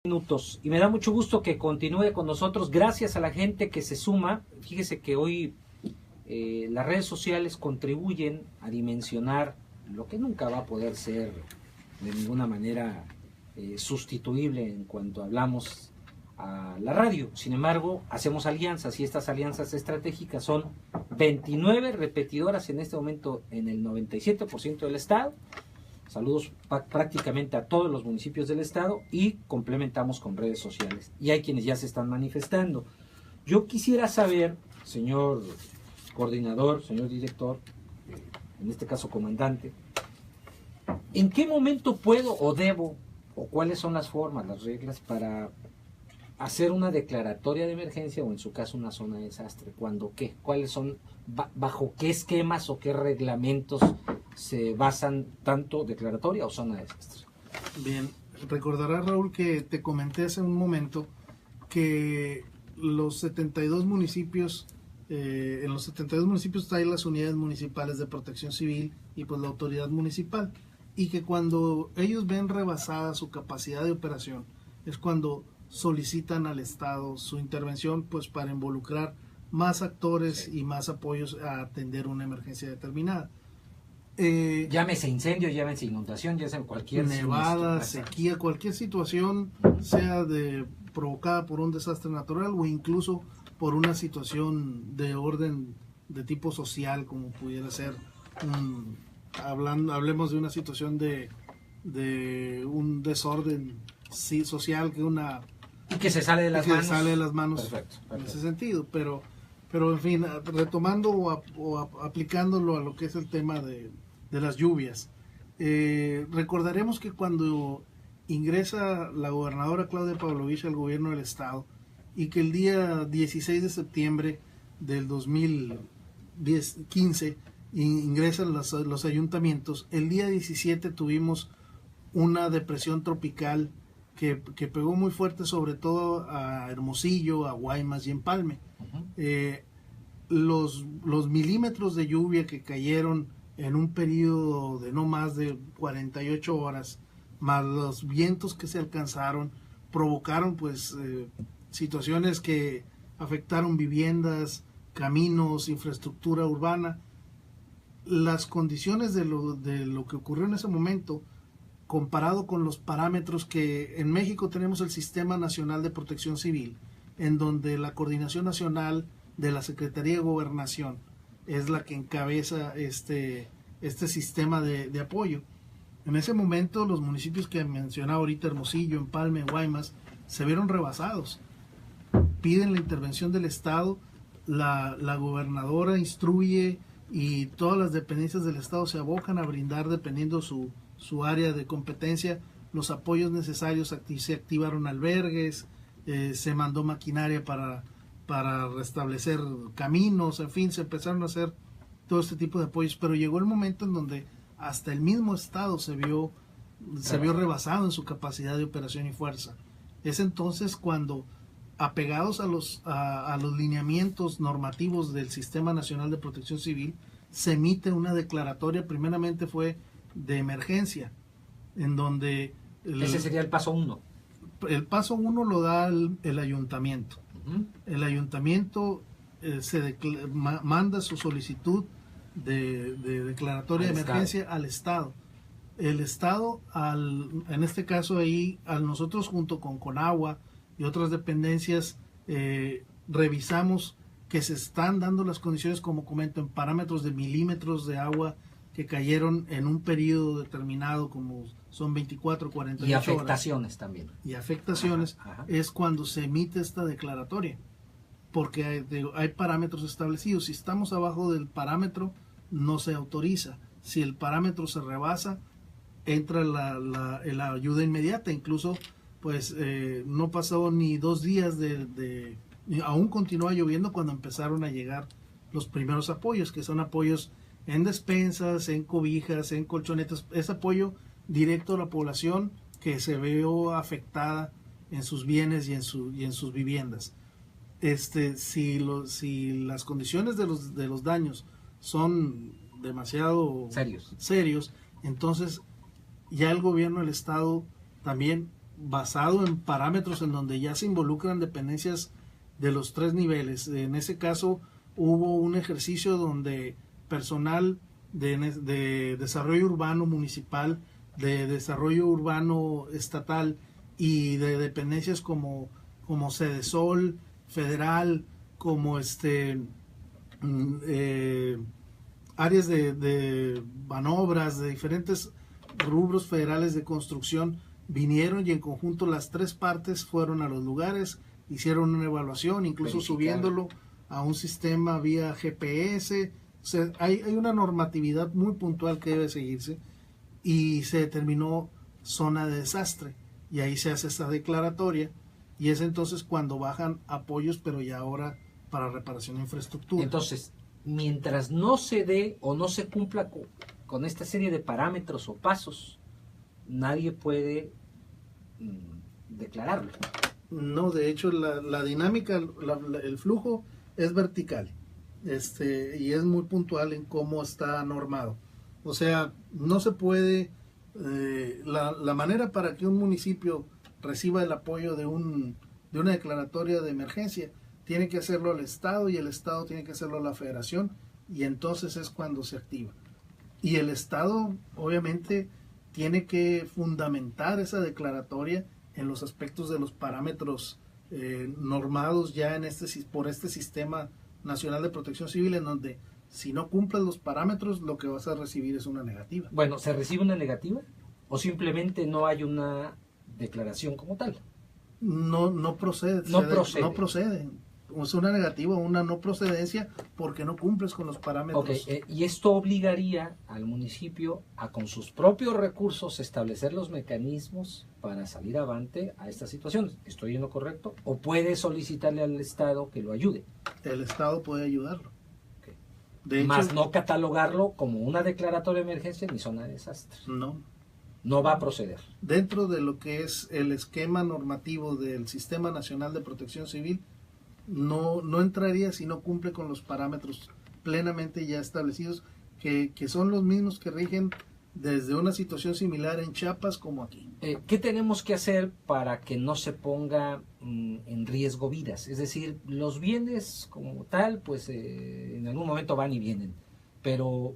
Minutos y me da mucho gusto que continúe con nosotros. Gracias a la gente que se suma. Fíjese que hoy las redes sociales contribuyen a dimensionar lo que nunca va a poder ser de ninguna manera sustituible en cuanto hablamos a la radio. Sin embargo, hacemos alianzas y estas alianzas estratégicas son 29 repetidoras en este momento en el 97% del estado. Saludos prácticamente a todos los municipios del estado y complementamos con redes sociales. Y hay quienes ya se están manifestando. Yo quisiera saber, señor coordinador, señor director, en este caso comandante, ¿en qué momento puedo o debo, o cuáles son las formas, las reglas para hacer una declaratoria de emergencia o en su caso una zona de desastre? ¿Cuándo qué? ¿Cuáles son, bajo qué esquemas o qué reglamentos se basan tanto declaratoria o zona de desastre? Bien, recordarás, Raúl, que te comenté hace un momento que los 72 municipios, en los 72 municipios hay las unidades municipales de protección civil y pues la autoridad municipal, y que cuando ellos ven rebasada su capacidad de operación es cuando solicitan al Estado su intervención, pues para involucrar más actores y más apoyos a atender una emergencia determinada. Llámese incendio, llámese inundación, llámese cualquier nevada, sequía, cualquier situación, sea provocada por un desastre natural o incluso por una situación de orden de tipo social, como pudiera ser hablemos de una situación de un desorden social que se sale de las manos. Perfecto. En ese sentido, pero en fin, retomando o aplicándolo a lo que es el tema de las lluvias, recordaremos que cuando ingresa la gobernadora Claudia Pavlovich al gobierno del estado y que el día 16 de septiembre del 2015 ingresan los ayuntamientos, el día 17 tuvimos una depresión tropical que pegó muy fuerte, sobre todo a Hermosillo, a Guaymas y Empalme. Los milímetros de lluvia que cayeron en un periodo de no más de 48 horas, más los vientos que se alcanzaron, provocaron pues situaciones que afectaron viviendas, caminos, infraestructura urbana. Las condiciones de lo que ocurrió en ese momento, comparado con los parámetros que en México tenemos el Sistema Nacional de Protección Civil, en donde la Coordinación Nacional de la Secretaría de Gobernación es la que encabeza este sistema de apoyo. En ese momento los municipios que mencionaba ahorita, Hermosillo, Empalme, Guaymas, se vieron rebasados. Piden la intervención del Estado, la gobernadora instruye y todas las dependencias del Estado se abocan a brindar, dependiendo su área de competencia, los apoyos necesarios. Se activaron albergues, se mandó maquinaria para restablecer caminos, en fin, se empezaron a hacer todo este tipo de apoyos, pero llegó el momento en donde hasta el mismo Estado se vio rebasado en su capacidad de operación y fuerza. Es entonces cuando, apegados a los lineamientos normativos del Sistema Nacional de Protección Civil, se emite una declaratoria. Primeramente fue de emergencia, en donde ese sería el paso 1. El paso 1 lo da el ayuntamiento. El ayuntamiento manda su solicitud de declaratoria de emergencia al Estado. El Estado, en este caso ahí, nosotros junto con Conagua y otras dependencias, revisamos que se están dando las condiciones, como comento, en parámetros de milímetros de agua que cayeron en un periodo determinado, como son 24, 48 horas. Y afectaciones también. Y afectaciones. Ajá. Es cuando se emite esta declaratoria, porque hay parámetros establecidos. Si estamos abajo del parámetro, no se autoriza. Si el parámetro se rebasa, entra la ayuda inmediata. Incluso, pues, no pasó ni 2 días aún continúa lloviendo cuando empezaron a llegar los primeros apoyos, que son apoyos en despensas, en cobijas, en colchonetas. Es apoyo directo a la población que se vio afectada en sus bienes y en sus viviendas. Si las condiciones de los daños son demasiado serios, entonces ya el gobierno del Estado también basado en parámetros en donde ya se involucran dependencias de los 3 niveles. En ese caso hubo un ejercicio donde personal de desarrollo urbano municipal, de desarrollo urbano estatal y de dependencias como Sedesol, federal, como áreas de Banobras, de diferentes rubros federales de construcción, vinieron y en conjunto las 3 partes fueron a los lugares, hicieron una evaluación, incluso subiéndolo a un sistema vía GPS. O sea, hay una normatividad muy puntual que debe seguirse y se determinó zona de desastre y ahí se hace esta declaratoria y es entonces cuando bajan apoyos, pero ya ahora para reparación de infraestructura. Entonces, mientras no se dé o no se cumpla con esta serie de parámetros o pasos, nadie puede declararlo. No, de hecho la dinámica, el flujo es vertical, y es muy puntual en cómo está normado. O sea, no se puede, la manera para que un municipio reciba el apoyo de una declaratoria de emergencia, tiene que hacerlo el Estado y el Estado tiene que hacerlo la Federación y entonces es cuando se activa. Y el Estado obviamente tiene que fundamentar esa declaratoria en los aspectos de los parámetros normados ya por este Sistema Nacional de Protección Civil, en donde si no cumples los parámetros lo que vas a recibir es una negativa. Bueno, ¿se recibe una negativa o simplemente no hay una declaración como tal? No procede. No procede. Es una negativa, una no procedencia porque no cumples con los parámetros. Okay, y esto obligaría al municipio a con sus propios recursos establecer los mecanismos para salir avante a estas situaciones. ¿Estoy en lo correcto? ¿O puede solicitarle al Estado que lo ayude? El Estado puede ayudarlo. Okay. De Más hecho, no catalogarlo como una declaratoria de emergencia ni zona de desastre. No va a proceder. Dentro de lo que es el esquema normativo del Sistema Nacional de Protección Civil, no entraría si no cumple con los parámetros plenamente ya establecidos, que son los mismos que rigen desde una situación similar en Chiapas como aquí. ¿Qué tenemos que hacer para que no se ponga en riesgo vidas? Es decir, los bienes como tal, pues en algún momento van y vienen, pero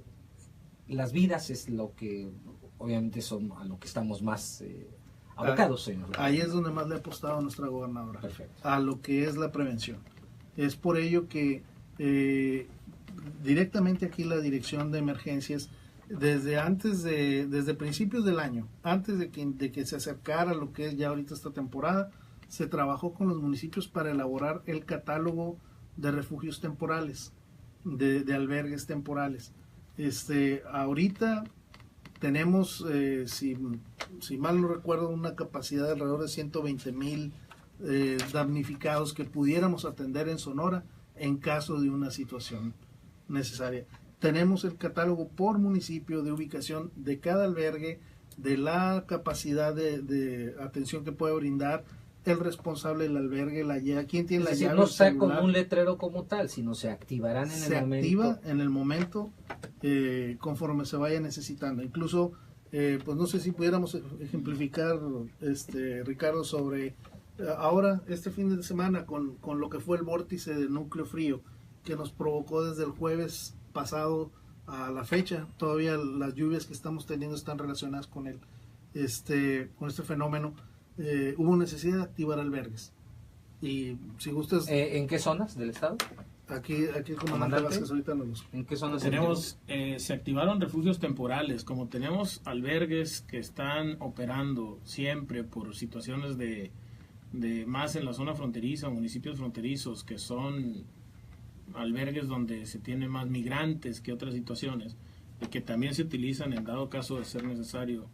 las vidas es lo que obviamente son a lo que estamos más abocados, señor. Ahí es donde más le ha apostado nuestra gobernadora. Perfecto. A lo que es la prevención. Es por ello que directamente aquí la Dirección de Emergencias, desde principios del año, antes de que se acercara lo que es ya ahorita esta temporada, se trabajó con los municipios para elaborar el catálogo de refugios temporales, de albergues temporales. Ahorita tenemos, si mal no recuerdo, una capacidad de alrededor de 120,000 damnificados que pudiéramos atender en Sonora en caso de una situación necesaria. Tenemos el catálogo por municipio de ubicación de cada albergue, de la capacidad de atención que puede brindar el responsable del albergue, quién tiene la llave. No está como un letrero como tal, sino se activarán en el momento. Se activa en el momento conforme se vaya necesitando. Incluso, pues no sé si pudiéramos ejemplificar, Ricardo, sobre ahora este fin de semana con lo que fue el vórtice de núcleo frío que nos provocó desde el jueves pasado a la fecha. Todavía las lluvias que estamos teniendo están relacionadas con este fenómeno. Hubo necesidad de activar albergues. Y si gustas... ¿En qué zonas del estado? Aquí el comandante Vázquez ahorita nos... ¿En qué zonas? Se activaron refugios temporales. Como tenemos albergues que están operando siempre por situaciones de más en la zona fronteriza, municipios fronterizos, que son albergues donde se tiene más migrantes que otras situaciones, y que también se utilizan en dado caso de ser necesario.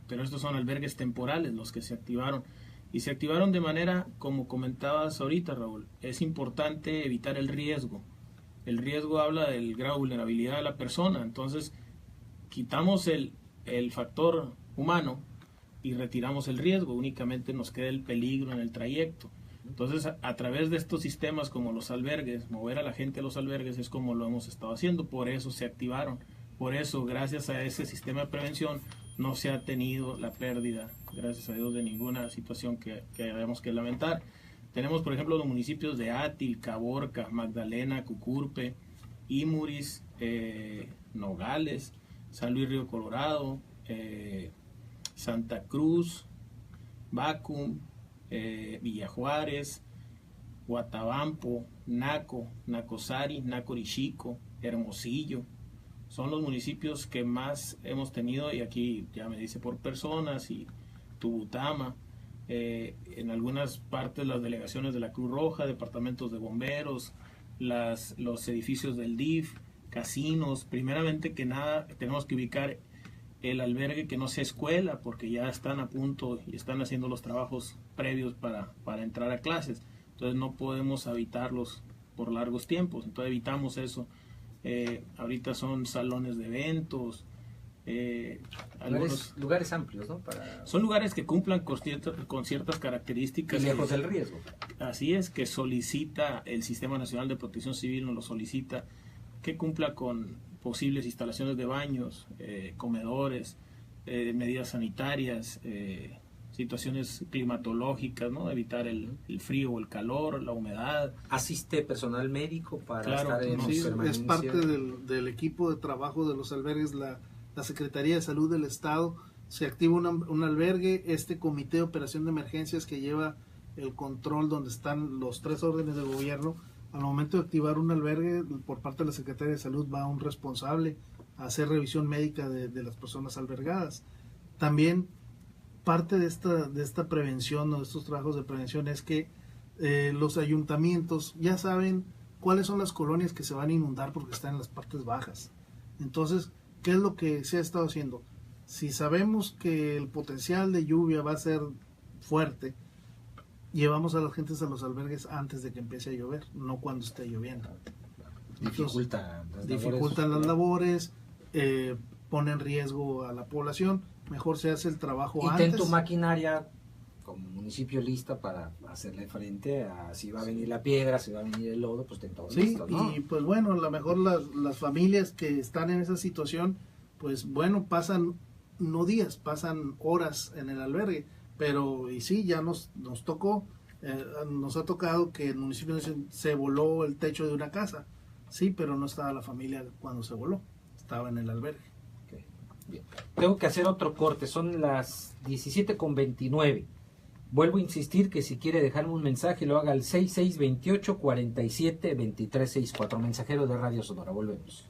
Pero estos son albergues temporales los que se activaron y se activaron de manera, como comentabas ahorita, Raúl, es importante evitar el riesgo. El riesgo habla del grado de vulnerabilidad de la persona, entonces quitamos el factor humano y retiramos el riesgo, únicamente nos queda el peligro en el trayecto. Entonces, a través de estos sistemas como los albergues, mover a la gente a los albergues es como lo hemos estado haciendo, por eso se activaron. Por eso, gracias a ese sistema de prevención, no se ha tenido la pérdida, gracias a Dios, de ninguna situación que hayamos que lamentar. Tenemos, por ejemplo, los municipios de Átil, Caborca, Magdalena, Cucurpe, Imuris, Nogales, San Luis Río Colorado, Santa Cruz, Bacum, Villa Juárez, Guatabampo, Naco, Nacosari, Nacorichico, Hermosillo. Son los municipios que más hemos tenido, y aquí ya me dice por personas, y Tubutama, en algunas partes las delegaciones de la Cruz Roja, departamentos de bomberos, los edificios del DIF, casinos. Primeramente que nada tenemos que ubicar el albergue que no sea escuela, porque ya están a punto y están haciendo los trabajos previos para entrar a clases. Entonces no podemos habitarlos por largos tiempos, entonces evitamos eso. Ahorita son salones de eventos, lugares amplios, ¿no? Son lugares que cumplan con ciertas características. Y lejos del riesgo. Así es, que solicita el Sistema Nacional de Protección Civil, nos lo solicita, que cumpla con posibles instalaciones de baños, comedores, medidas sanitarias, situaciones climatológicas, ¿no? Evitar el frío o el calor, la humedad. ¿Asiste personal médico para estar en sí, permanencia? Es parte del equipo de trabajo de los albergues. La Secretaría de Salud del Estado se activa un albergue, este comité de operación de emergencias que lleva el control donde están los 3 órdenes de gobierno. Al momento de activar un albergue, por parte de la Secretaría de Salud va un responsable a hacer revisión médica de las personas albergadas. También parte de esta prevención o de estos trabajos de prevención es que los ayuntamientos ya saben cuáles son las colonias que se van a inundar porque están en las partes bajas. Entonces, ¿qué es lo que se ha estado haciendo? Si sabemos que el potencial de lluvia va a ser fuerte, llevamos a las gentes a los albergues antes de que empiece a llover, no cuando esté lloviendo. Dificultan las labores, pone en riesgo a la población. Mejor se hace el trabajo antes. Y ten tu maquinaria como municipio lista para hacerle frente a si va a venir la piedra, si va a venir el lodo, pues ten todo listo, ¿no? Y pues bueno, a lo mejor las familias que están en esa situación, pues bueno, pasan no días, pasan horas en el albergue, pero y sí, ya nos tocó, nos ha tocado que el municipio se voló el techo de una casa, sí, pero no estaba la familia cuando se voló, estaba en el albergue. Okay, bien. Tengo que hacer otro corte, son las 17:29. Vuelvo a insistir que si quiere dejarme un mensaje lo haga al 6628-472364, mensajero de Radio Sonora. Volvemos.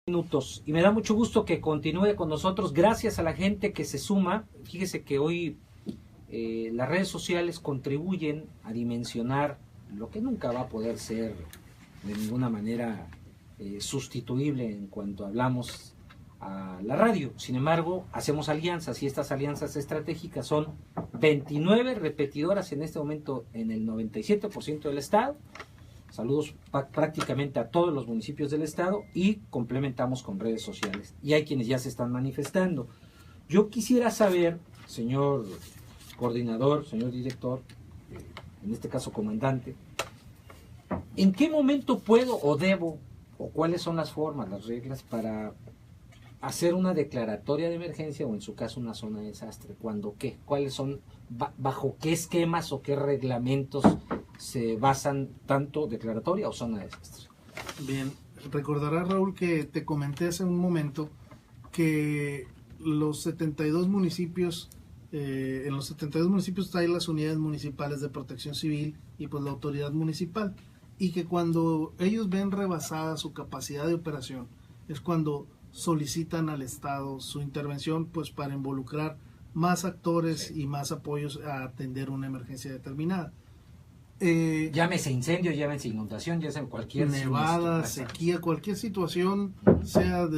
Minutos. Y me da mucho gusto que continúe con nosotros. Gracias a la gente que se suma. Fíjese que hoy las redes sociales contribuyen a dimensionar lo que nunca va a poder ser de ninguna manera sustituible en cuanto hablamos a la radio. Sin embargo, hacemos alianzas y estas alianzas estratégicas son 29 repetidoras en este momento en el 97% del estado. Saludos prácticamente a todos los municipios del estado y complementamos con redes sociales. Y hay quienes ya se están manifestando. Yo quisiera saber, señor coordinador, señor director, en este caso comandante, ¿en qué momento puedo o debo, o cuáles son las formas, las reglas para hacer una declaratoria de emergencia o en su caso una zona de desastre? ¿Cuándo qué? ¿Cuáles son, bajo qué esquemas o qué reglamentos se basan tanto declaratoria o zona de desastre? Bien, recordarás, Raúl, que te comenté hace un momento que los 72 municipios, en los 72 municipios hay las unidades municipales de protección civil y pues la autoridad municipal, y que cuando ellos ven rebasada su capacidad de operación es cuando solicitan al Estado su intervención, pues para involucrar más actores y más apoyos a atender una emergencia determinada. Llámese incendio, llámese inundación, llámese cualquier nevada, sequía, cualquier situación, sea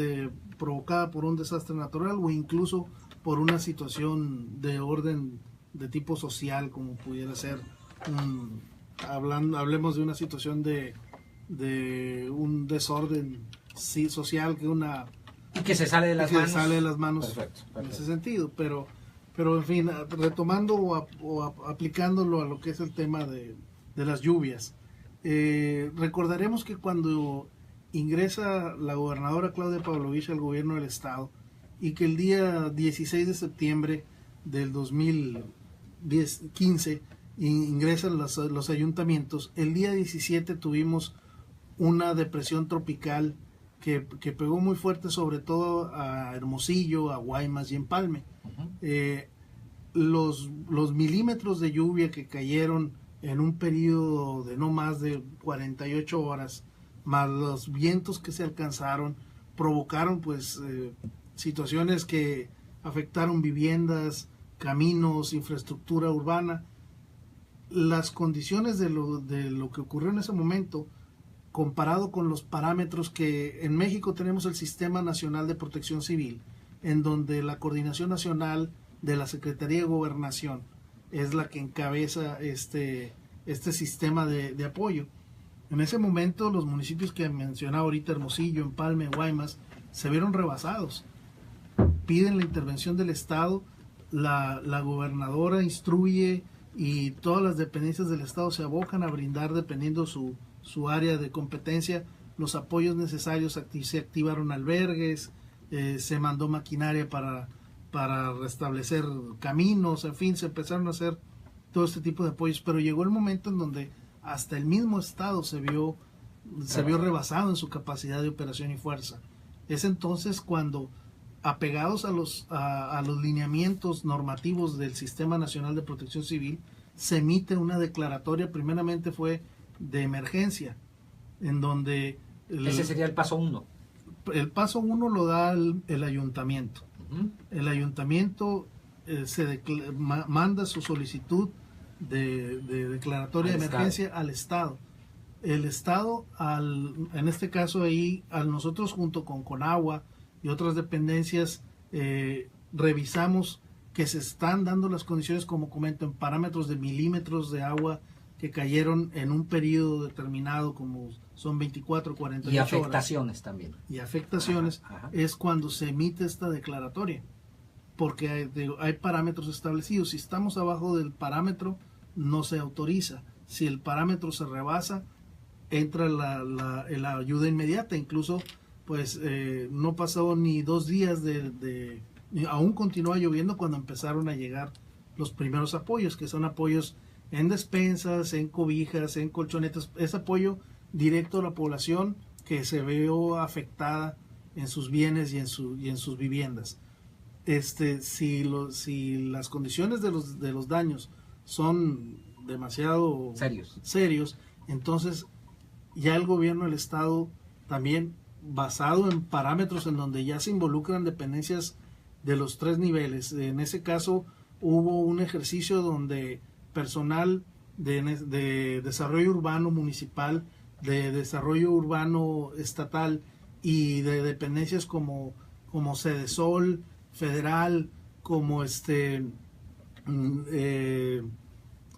provocada por un desastre natural o incluso por una situación de orden de tipo social, como pudiera ser hablemos de una situación de un desorden social que se sale de las manos. Perfecto. En ese sentido, pero en fin, retomando o aplicándolo a lo que es el tema de las lluvias, recordaremos que cuando ingresa la gobernadora Claudia Pavlovich al gobierno del estado y que el día 16 de septiembre del 2015 ingresan los ayuntamientos. El día 17 tuvimos una depresión tropical que pegó muy fuerte, sobre todo a Hermosillo, a Guaymas y Empalme. Los milímetros de lluvia que cayeron en un periodo de no más de 48 horas, más los vientos que se alcanzaron, provocaron pues situaciones que afectaron viviendas, caminos, infraestructura urbana. Las condiciones de lo que ocurrió en ese momento, comparado con los parámetros que en México tenemos el Sistema Nacional de Protección Civil, en donde la Coordinación Nacional de la Secretaría de Gobernación es la que encabeza este sistema de apoyo. En ese momento los municipios que mencionaba ahorita, Hermosillo, Empalme, Guaymas, se vieron rebasados. Piden la intervención del Estado, la gobernadora instruye y todas las dependencias del Estado se abocan a brindar, dependiendo su área de competencia, los apoyos necesarios. Se activaron albergues, se mandó maquinaria para restablecer caminos, en fin, se empezaron a hacer todo este tipo de apoyos, pero llegó el momento en donde hasta el mismo Estado se vio rebasado en su capacidad de operación y fuerza. Es entonces cuando, apegados a los lineamientos normativos del Sistema Nacional de Protección Civil, se emite una declaratoria. Primeramente fue de emergencia, en donde... Ese sería el paso 1. El paso 1 lo da el ayuntamiento. El ayuntamiento manda su solicitud de declaratoria de emergencia al Estado. El Estado, en este caso ahí, nosotros junto con Conagua y otras dependencias, revisamos que se están dando las condiciones, como comento, en parámetros de milímetros de agua que cayeron en un periodo determinado, como son 24, 48 horas. Y afectaciones horas. También. Y afectaciones. Ajá. Es cuando se emite esta declaratoria, porque hay parámetros establecidos. Si estamos abajo del parámetro, no se autoriza. Si el parámetro se rebasa, entra la ayuda inmediata. Incluso, pues, no pasó ni 2 días aún continúa lloviendo cuando empezaron a llegar los primeros apoyos, que son apoyos en despensas, en cobijas, en colchonetas. Es apoyo directo a la población que se vio afectada en sus bienes y en sus viviendas. Si las condiciones de los daños son demasiado serios, entonces ya el gobierno del Estado, también basado en parámetros en donde ya se involucran dependencias de los 3 niveles. En ese caso hubo un ejercicio donde personal de desarrollo urbano municipal, de desarrollo urbano estatal y de dependencias como Sedesol, federal, como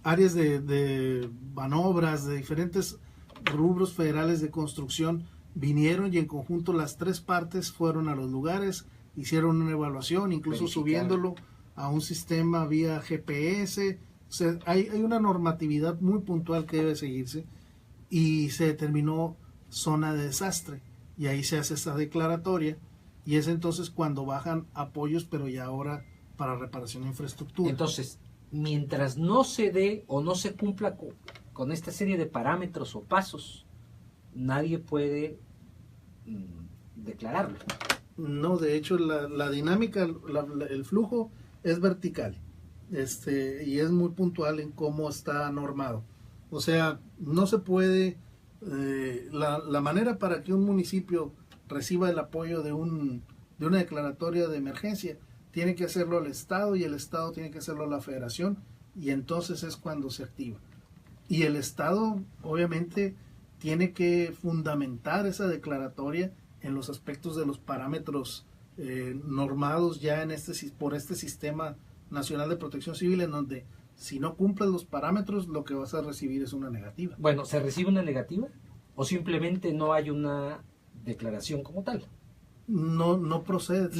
áreas de Banobras, de diferentes rubros federales de construcción, vinieron y en conjunto las 3 partes fueron a los lugares, hicieron una evaluación, incluso subiéndolo a un sistema vía GPS. O sea, hay una normatividad muy puntual que debe seguirse, y se determinó zona de desastre, y ahí se hace esa declaratoria, y es entonces cuando bajan apoyos, pero ya ahora para reparación de infraestructura. Entonces, mientras no se dé o no se cumpla con esta serie de parámetros o pasos, nadie puede declararlo. No, de hecho la dinámica, el flujo es vertical, y es muy puntual en cómo está normado. O sea, no se puede, la manera para que un municipio reciba el apoyo de una declaratoria de emergencia, tiene que hacerlo el Estado, y el Estado tiene que hacerlo la Federación, y entonces es cuando se activa. Y el Estado, obviamente, tiene que fundamentar esa declaratoria en los aspectos de los parámetros normados ya por este Sistema Nacional de Protección Civil, en donde si no cumples los parámetros, lo que vas a recibir es una negativa. Bueno, ¿se recibe una negativa o simplemente no hay una declaración como tal? No procede.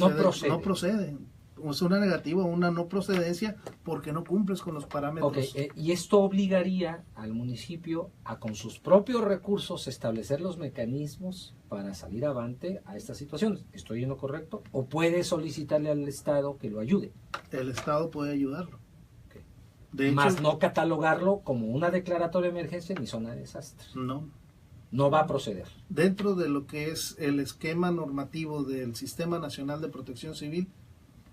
es una negativa, una no procedencia, porque no cumples con los parámetros. Ok, y esto obligaría al municipio a con sus propios recursos establecer los mecanismos para salir avante a estas situaciones. ¿Estoy en lo correcto? ¿O puede solicitarle al Estado que lo ayude? El Estado puede ayudarlo. Ok. De hecho, Más no catalogarlo como una declaratoria de emergencia ni zona de desastre. no. No va a proceder. Dentro de lo que es el esquema normativo del Sistema Nacional de Protección Civil,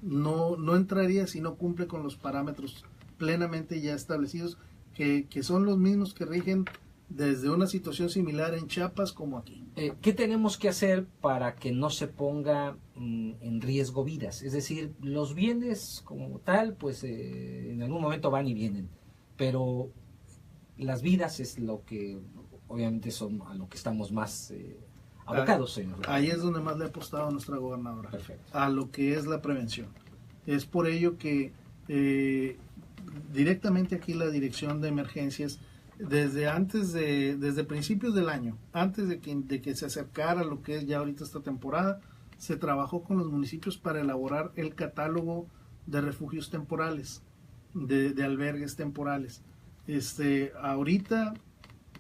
no entraría si no cumple con los parámetros plenamente ya establecidos, que son los mismos que rigen desde una situación similar en Chiapas como aquí. ¿Qué tenemos que hacer para que no se ponga en riesgo vidas? Es decir, los bienes como tal, pues en algún momento van y vienen, pero las vidas es lo que obviamente son a lo que estamos más abocados, señor. Ahí es donde más le ha apostado nuestra gobernadora. Perfecto. A lo que es la prevención. Es por ello que directamente aquí la Dirección de Emergencias, desde principios del año, antes de que se acercara lo que es ya ahorita esta temporada, se trabajó con los municipios para elaborar el catálogo de refugios temporales, de albergues temporales. Ahorita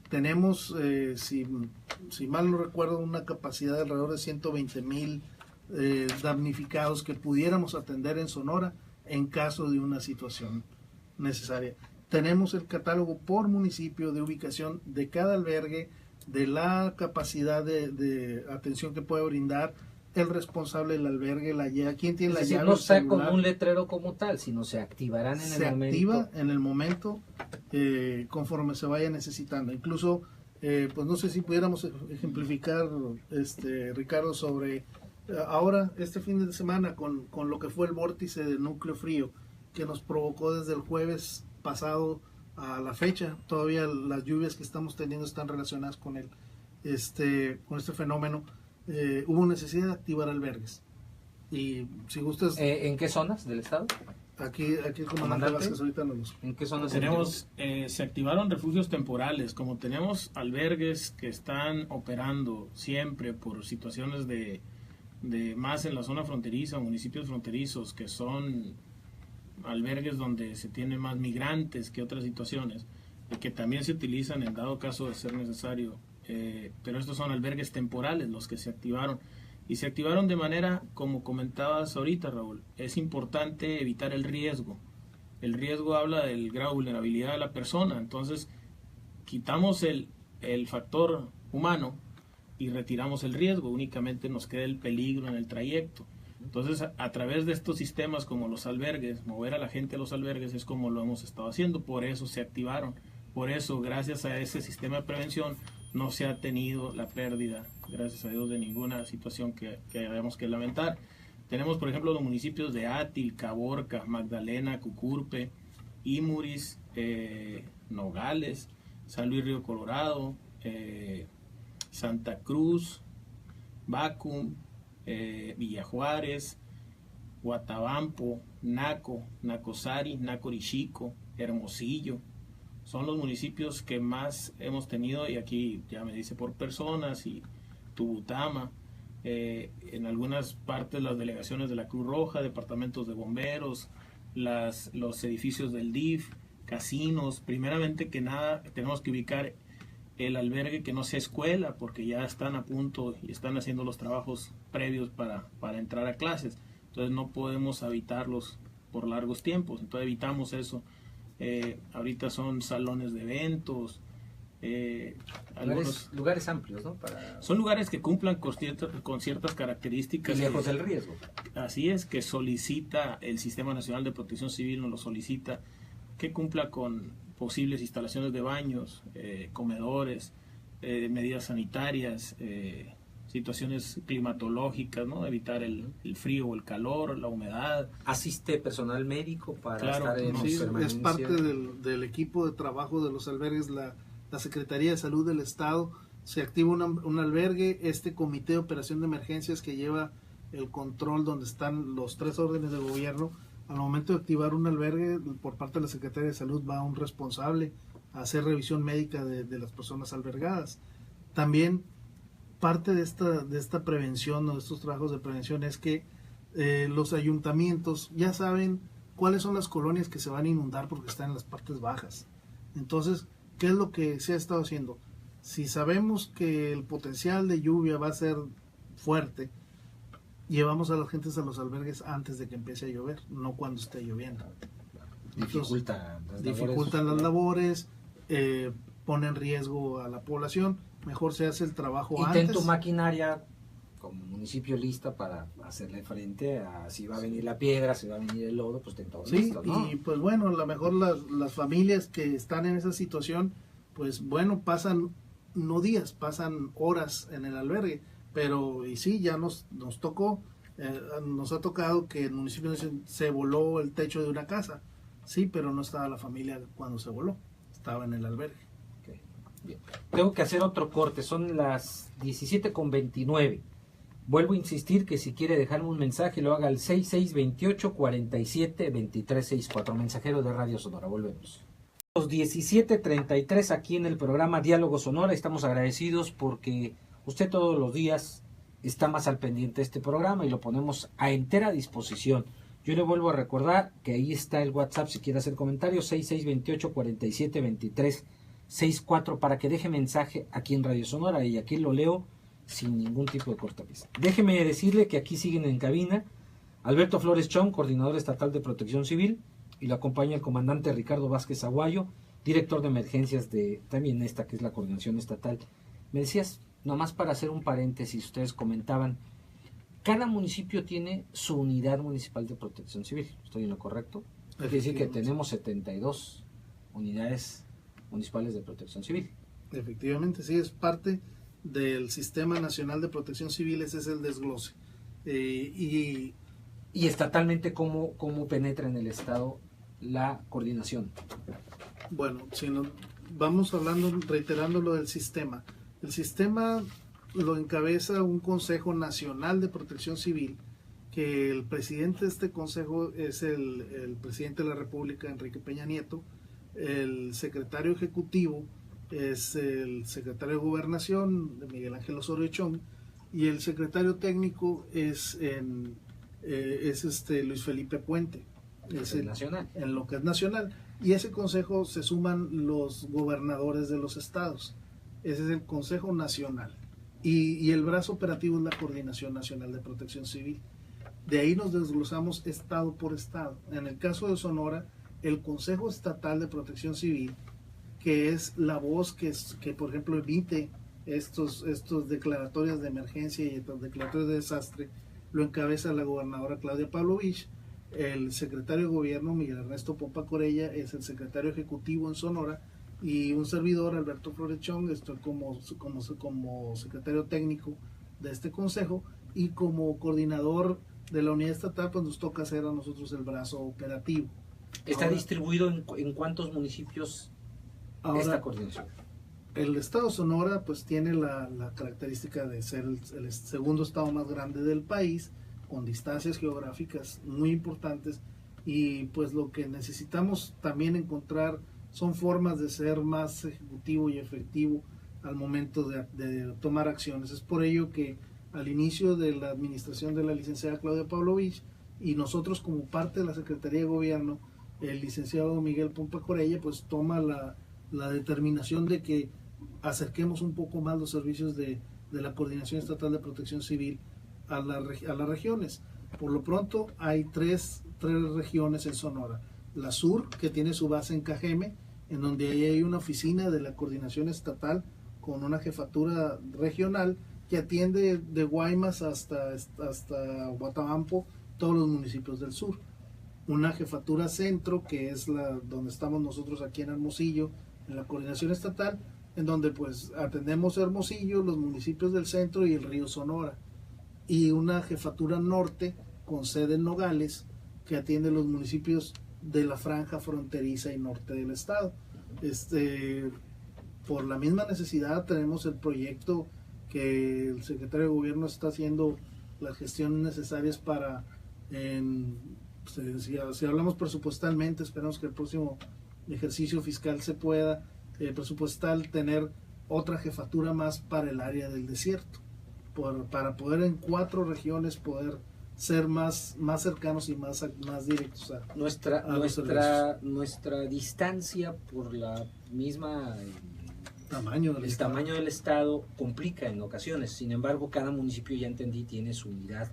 tenemos, si mal no recuerdo, una capacidad de alrededor de 120,000 damnificados que pudiéramos atender en Sonora en caso de una situación necesaria. Tenemos el catálogo por municipio de ubicación de cada albergue, de la capacidad de atención que puede brindar el responsable del albergue, quién tiene la llave. No está como un letrero como tal, sino se activarán en el momento. Se activa en el momento conforme se vaya necesitando. Incluso, pues no sé si pudiéramos ejemplificar, Ricardo, sobre ahora, este fin de semana, con lo que fue el vórtice del núcleo frío, que nos provocó desde el jueves pasado a la fecha. Todavía las lluvias que estamos teniendo están relacionadas con este fenómeno. Hubo necesidad de activar albergues. Y si gustas... ¿En qué zonas del estado? Aquí el comandante Vázquez ahorita nos... ¿En qué zonas? Se activaron refugios temporales, como tenemos albergues que están operando siempre por situaciones de más en la zona fronteriza, municipios fronterizos, que son albergues donde se tienen más migrantes que otras situaciones, que también se utilizan en dado caso de ser necesario, pero estos son albergues temporales los que se activaron, y se activaron de manera, como comentabas ahorita, Raúl, es importante evitar el riesgo. El riesgo habla del grado de vulnerabilidad de la persona, entonces quitamos el factor humano y retiramos el riesgo, únicamente nos queda el peligro en el trayecto. Entonces, a través de estos sistemas como los albergues, mover a la gente a los albergues es como lo hemos estado haciendo, por eso se activaron, por eso, gracias a ese sistema de prevención, no se ha tenido la pérdida, gracias a Dios, de ninguna situación que hayamos que lamentar. Tenemos, por ejemplo, los municipios de Átil, Caborca, Magdalena, Cucurpe, Imuris, Nogales, San Luis Río Colorado, Santa Cruz, Bacum, Villa Juárez, Guatabampo, Naco, Nacosari, Nacorichico, Hermosillo. Son los municipios que más hemos tenido, y aquí ya me dice por personas, y Tubutama, en algunas partes las delegaciones de la Cruz Roja, departamentos de bomberos, los edificios del DIF, casinos. Primeramente que nada tenemos que ubicar el albergue que no sea escuela, porque ya están a punto y están haciendo los trabajos previos para entrar a clases, entonces no podemos habitarlos por largos tiempos, entonces evitamos eso. Ahorita son salones de eventos, algunos lugares amplios, ¿no? Son lugares que cumplan con ciertas características. Y lejos del riesgo. Así es, que solicita el Sistema Nacional de Protección Civil, nos lo solicita, que cumpla con posibles instalaciones de baños, comedores, medidas sanitarias, situaciones climatológicas, ¿no? Evitar el frío o el calor, la humedad. ¿Asiste personal médico para estar en permanencia? Es parte del equipo de trabajo de los albergues, la Secretaría de Salud del Estado. Se activa un albergue, este comité de operación de emergencias que lleva el control donde están los 3 órdenes de gobierno. Al momento de activar un albergue, por parte de la Secretaría de Salud va un responsable a hacer revisión médica de las personas albergadas. También parte de esta prevención o de estos trabajos de prevención es que los ayuntamientos ya saben cuáles son las colonias que se van a inundar porque están en las partes bajas. Entonces, ¿qué es lo que se ha estado haciendo? Si sabemos que el potencial de lluvia va a ser fuerte, llevamos a las gentes a los albergues antes de que empiece a llover, no cuando esté lloviendo. Dificultan las labores, pone en riesgo a la población. Mejor se hace el trabajo y antes. ten tu maquinaria como municipio lista para hacerle frente a si va a venir la piedra, si va a venir el lodo, pues ten todo listo, ¿no? Y pues bueno, a lo mejor las familias que están en esa situación, pues bueno, pasan no días, pasan horas en el albergue, pero y sí, ya nos tocó, nos ha tocado que el municipio se voló el techo de una casa, sí, pero no estaba la familia cuando se voló, estaba en el albergue. Okay, bien. Tengo que hacer otro corte, son las 17:29. Vuelvo a insistir que si quiere dejarme un mensaje lo haga al 6628-47-2364, mensajero de Radio Sonora. Volvemos. Los 17:33 aquí en el programa Diálogo Sonora. Estamos agradecidos porque usted todos los días está más al pendiente de este programa y lo ponemos a entera disposición. Yo le vuelvo a recordar que ahí está el WhatsApp si quiere hacer comentarios, 6628-47-2364, para que deje mensaje aquí en Radio Sonora y aquí lo leo sin ningún tipo de cortapisa. Déjeme decirle que aquí siguen en cabina Alberto Flores Chong, coordinador estatal de Protección Civil, y lo acompaña el comandante Ricardo Vázquez Aguayo, director de emergencias de también esta que es la coordinación estatal. Me decías, nomás para hacer un paréntesis, ustedes comentaban, cada municipio tiene su unidad municipal de protección civil. ¿Estoy en lo correcto? Quiere decir que tenemos 72 unidades municipales de protección civil. Efectivamente, sí, es parte del Sistema Nacional de Protección Civil, ese es el desglose. Y estatalmente, ¿cómo penetra en el Estado la coordinación? Bueno, si nos vamos hablando, reiterando lo del sistema. El sistema lo encabeza un Consejo Nacional de Protección Civil, que el presidente de este consejo es el presidente de la República, Enrique Peña Nieto. El secretario ejecutivo es el secretario de Gobernación, Miguel Ángel Osorio Chong, y el secretario técnico es Luis Felipe Puente, nacional. En lo que es nacional. Y ese consejo se suman los gobernadores de los estados. Ese es el Consejo Nacional. Y el brazo operativo es la Coordinación Nacional de Protección Civil. De ahí nos desglosamos estado por estado. En el caso de Sonora, el Consejo Estatal de Protección Civil, que es la voz que por ejemplo, emite estos declaratorias de emergencia y estos declaratorios de desastre, lo encabeza la gobernadora Claudia Pavlovich. El secretario de Gobierno, Miguel Ernesto Pompa Corella, es el secretario ejecutivo en Sonora, y un servidor, Alberto Flores Chong, estoy como secretario técnico de este consejo, y como coordinador de la unidad estatal, pues nos toca hacer a nosotros el brazo operativo. ¿Está distribuido en cuántos municipios esta coordinación? El estado de Sonora pues tiene la característica de ser el segundo estado más grande del país, con distancias geográficas muy importantes, y pues lo que necesitamos también encontrar son formas de ser más ejecutivo y efectivo al momento de tomar acciones. Es por ello que al inicio de la administración de la licenciada Claudia Pavlovich, y nosotros como parte de la Secretaría de Gobierno, el licenciado Miguel Pompa Corella pues toma la determinación de que acerquemos un poco más los servicios de la Coordinación Estatal de Protección Civil a las regiones. Por lo pronto hay tres regiones en Sonora. La sur, que tiene su base en Cajeme, en donde ahí hay una oficina de la Coordinación Estatal con una jefatura regional que atiende de Guaymas hasta Guatabampo, todos los municipios del sur. Una jefatura centro, que es donde estamos nosotros aquí en Hermosillo, en la Coordinación Estatal, en donde pues atendemos Hermosillo, los municipios del centro y el río Sonora. Y una jefatura norte con sede en Nogales, que atiende los municipios de la franja fronteriza y norte del estado. Por la misma necesidad tenemos el proyecto que el secretario de Gobierno está haciendo las gestiones necesarias para, si hablamos presupuestalmente, esperamos que el próximo ejercicio fiscal se pueda presupuestal tener otra jefatura más para el área del desierto, para poder en 4 regiones poder ser más cercanos y más directos a los servicios. Nuestra distancia por la misma Tamaño del estado. Tamaño del estado complica en ocasiones. Sin embargo, cada municipio, ya entendí, tiene su unidad.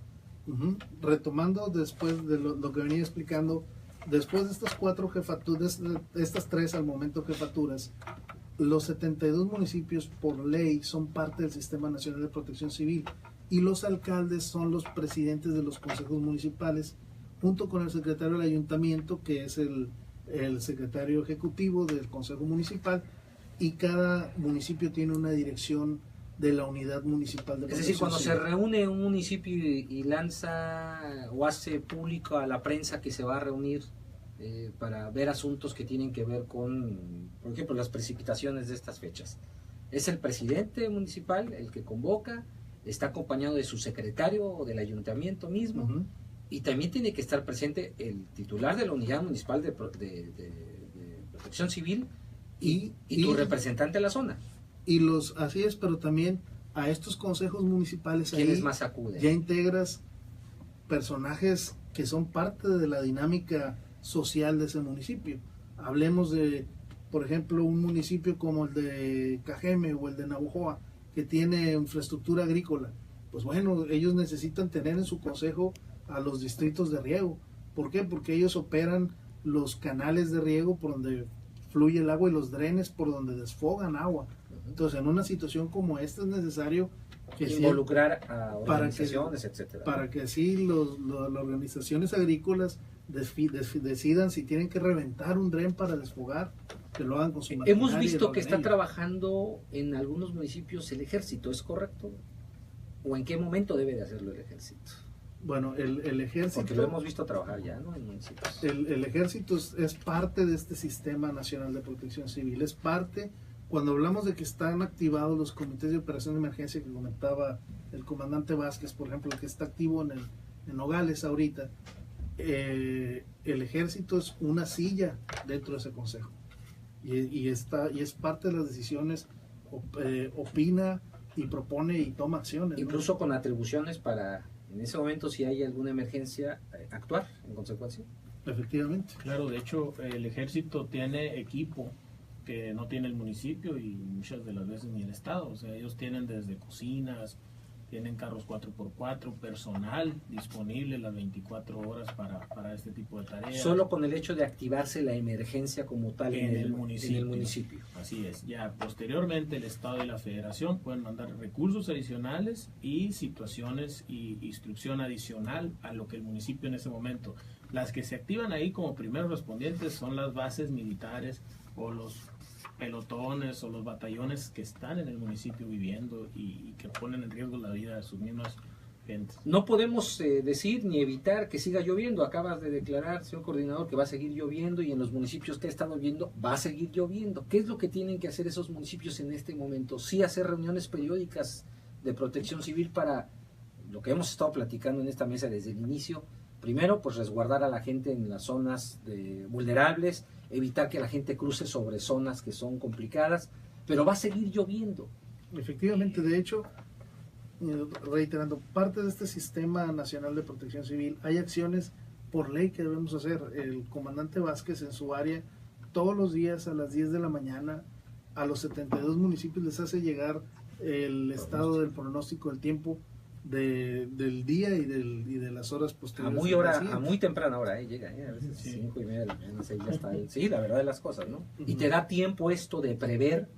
Retomando después de lo que venía explicando, después de estas 4 jefaturas, estas 3 al momento jefaturas, los 72 municipios por ley son parte del Sistema Nacional de Protección Civil y los alcaldes son los presidentes de los consejos municipales, junto con el secretario del ayuntamiento, que es el secretario ejecutivo del consejo municipal, y cada municipio tiene una dirección de la unidad municipal de protección. Es decir, cuando civil. se reúne un municipio y lanza o hace público a la prensa que se va a reunir para ver asuntos que tienen que ver con, por ejemplo, las precipitaciones de estas fechas, es el presidente municipal el que convoca, está acompañado de su secretario o del ayuntamiento mismo, y también tiene que estar presente el titular de la unidad municipal de protección civil y tu representante de la zona. Así es, pero también a estos consejos municipales ¿Quiénes más acuden? Ya integras personajes que son parte de la dinámica social de ese municipio. Hablemos de, por ejemplo, un municipio como el de Cajeme o el de Navojoa, que tiene infraestructura agrícola. Pues bueno, ellos necesitan tener en su consejo a los distritos de riego. ¿Por qué? Porque ellos operan los canales de riego por donde fluye el agua y los drenes por donde desfogan agua. Entonces, en una situación como esta es necesario que involucrar a organizaciones, etcétera. Para que así las organizaciones agrícolas decidan si tienen que reventar un dren para desfogar, que lo hagan con su maquinaria. Hemos visto que está trabajando en algunos municipios el ejército, ¿es correcto? ¿O en qué momento debe de hacerlo el ejército? Bueno, el ejército... Porque lo hemos visto trabajar ya, ¿no? En municipios. El ejército es parte de este Sistema Nacional de Protección Civil, es parte... Cuando hablamos de que están activados los comités de operación de emergencia que comentaba el comandante Vázquez, por ejemplo, que está activo en Nogales ahorita, el ejército es una silla dentro de ese consejo y es parte de las decisiones, opina y propone y toma acciones. Incluso con atribuciones para, en ese momento, si hay alguna emergencia, actuar en consecuencia. Efectivamente. Claro, de hecho, el ejército tiene equipo que no tiene el municipio y muchas de las veces ni el estado. O sea, ellos tienen desde cocinas, tienen carros 4x4, personal disponible las 24 horas para este tipo de tareas. Solo con el hecho de activarse la emergencia como tal en el municipio. Así es. Ya posteriormente el estado y la federación pueden mandar recursos adicionales y situaciones y instrucción adicional a lo que el municipio en ese momento. Las que se activan ahí como primeros respondientes son las bases militares o los pelotones o los batallones que están en el municipio viviendo y que ponen en riesgo la vida de sus mismas gentes. No podemos decir ni evitar que siga lloviendo. Acabas de declarar, señor coordinador, que va a seguir lloviendo y en los municipios que ha estado lloviendo va a seguir lloviendo. ¿Qué es lo que tienen que hacer esos municipios en este momento? Sí, hacer reuniones periódicas de protección civil para lo que hemos estado platicando en esta mesa desde el inicio. Primero, pues resguardar a la gente en las zonas vulnerables, evitar que la gente cruce sobre zonas que son complicadas, pero va a seguir lloviendo. Efectivamente, de hecho, reiterando, parte de este Sistema Nacional de Protección Civil, hay acciones por ley que debemos hacer. El comandante Vázquez en su área, todos los días a las 10 de la mañana, a los 72 municipios les hace llegar el estado del pronóstico del tiempo, del día y de las horas posteriores. A muy temprana hora, llega, a veces 5:30 de la mañana, ya está. Sí, la verdad de las cosas, ¿no? Y te da tiempo esto de prever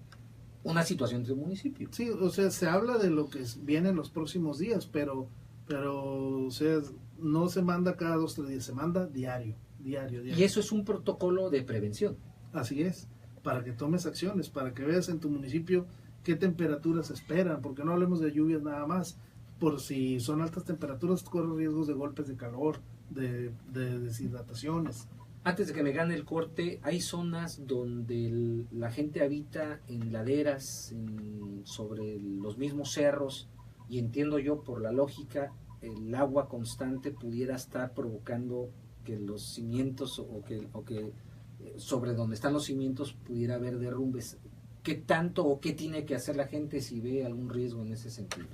una situación de un municipio. Sí, o sea, se habla de lo que viene en los próximos días, pero o sea, no se manda cada 2 o 3 días, se manda diario. Y eso es un protocolo de prevención. Así es, para que tomes acciones, para que veas en tu municipio qué temperaturas esperan, porque no hablemos de lluvias nada más. Por si son altas temperaturas, corre riesgos de golpes de calor, de deshidrataciones. Antes de que me gane el corte, hay zonas donde la gente habita en laderas, sobre los mismos cerros, y entiendo yo por la lógica, el agua constante pudiera estar provocando que los cimientos o que sobre donde están los cimientos pudiera haber derrumbes. ¿Qué tanto o qué tiene que hacer la gente si ve algún riesgo en ese sentido?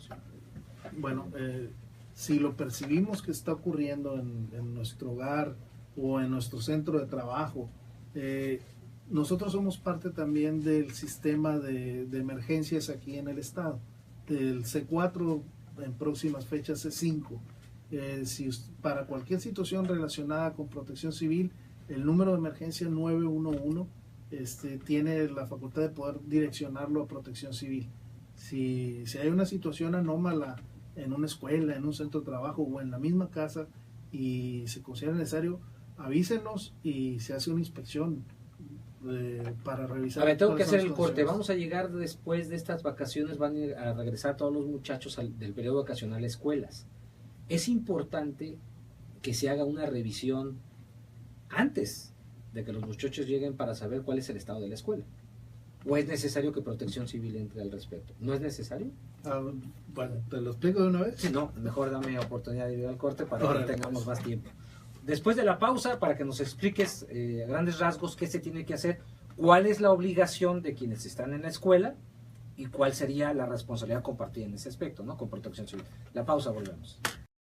Bueno, si lo percibimos que está ocurriendo en nuestro hogar o en nuestro centro de trabajo, nosotros somos parte también del sistema de emergencias aquí en el estado, del C4, en próximas fechas C5. Si para cualquier situación relacionada con protección civil, el número de emergencia 911 tiene la facultad de poder direccionarlo a protección civil. Si hay una situación anómala en una escuela, en un centro de trabajo o en la misma casa y se considera necesario, avísenos y se hace una inspección para revisar. A ver, tengo que hacer el situaciones. corte. Vamos a llegar después de estas vacaciones, van a regresar todos los muchachos del periodo vacacional a escuelas. Es importante que se haga una revisión antes de que los muchachos lleguen para saber cuál es el estado de la escuela. ¿O es necesario que Protección Civil entre al respecto? ¿No es necesario? Bueno, ¿te lo explico de una vez? Sí, no, mejor dame oportunidad de ir al corte para Órale, que tengamos pues. más tiempo. Después de la pausa, para que nos expliques a grandes rasgos qué se tiene que hacer, cuál es la obligación de quienes están en la escuela y cuál sería la responsabilidad compartida en ese aspecto, ¿no? Con Protección Civil. La pausa, volvemos.